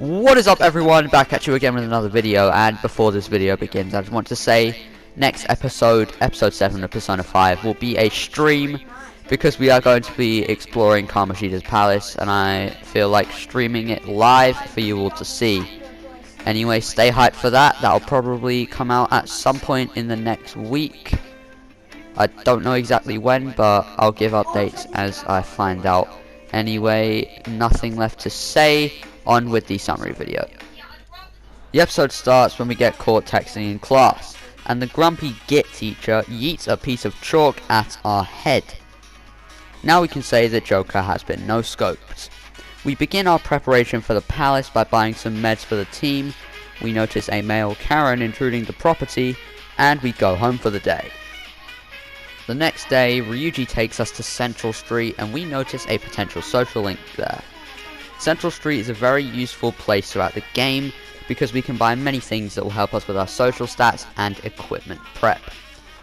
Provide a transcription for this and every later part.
What is up, everyone? Back at you again with another video. And before this video begins, I just want to say next episode 7 of Persona 5 will be a stream, because we are going to be exploring Kamoshida's palace, and I feel like streaming it live for you all to see. Anyway, stay hyped for that. That'll probably come out at some point in the next week. I don't know exactly when, but I'll give updates as I find out. Anyway, nothing left to say. On with the summary video. The episode starts when we get caught texting in class, and the grumpy Git teacher yeets a piece of chalk at our head. Now we can say that Joker has been no-scoped. We begin our preparation for the palace by buying some meds for the team. We notice a male Karen intruding the property, and we go home for the day. The next day, Ryuji takes us to Central Street, and we notice a potential social link there. Central Street is a very useful place throughout the game, because we can buy many things that will help us with our social stats and equipment prep.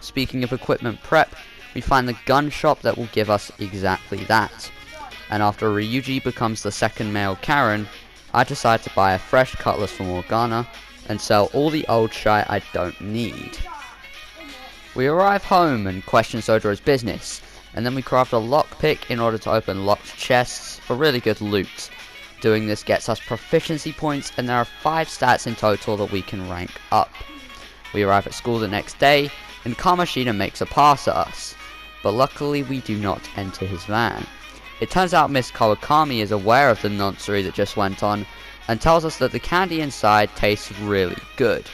Speaking of equipment prep, we find the gun shop that will give us exactly that. And after Ryuji becomes the second male Karen, I decide to buy a fresh cutlass for Morgana, and sell all the old shite I don't need. We arrive home and question Sojo's business, and then we craft a lockpick in order to open locked chests for really good loot. Doing this gets us proficiency points, and there are 5 stats in total that we can rank up. We arrive at school the next day, and Kamoshida makes a pass at us, but luckily we do not enter his van. It turns out Miss Kawakami is aware of the nonsense that just went on, and tells us that the candy inside tastes really good.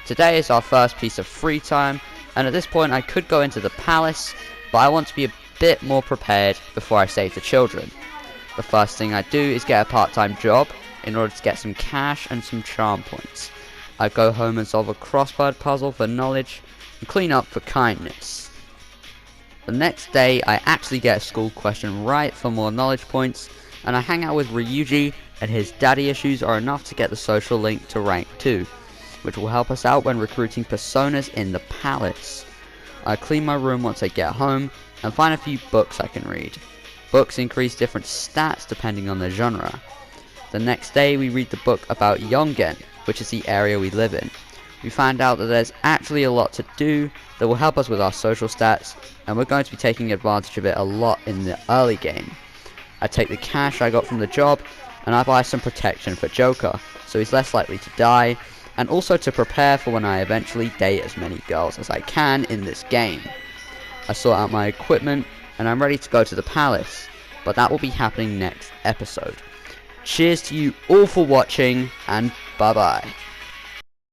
Today is our first piece of free time, and at this point I could go into the palace, but I want to be a bit more prepared before I save the children. The first thing I do is get a part-time job in order to get some cash and some charm points. I go home and solve a crossword puzzle for knowledge and clean up for kindness. The next day I actually get a school question right for more knowledge points, and I hang out with Ryuji, and his daddy issues are enough to get the social link to rank 2, which will help us out when recruiting personas in the palace. I clean my room once I get home and find a few books I can read. Books increase different stats depending on the genre. The next day we read the book about Yongen, which is the area we live in. We find out that there's actually a lot to do that will help us with our social stats, and we're going to be taking advantage of it a lot in the early game. I take the cash I got from the job, and I buy some protection for Joker, so he's less likely to die, and also to prepare for when I eventually date as many girls as I can in this game. I sort out my equipment, and I'm ready to go to the palace, but that will be happening next episode. Cheers to you all for watching, and bye bye.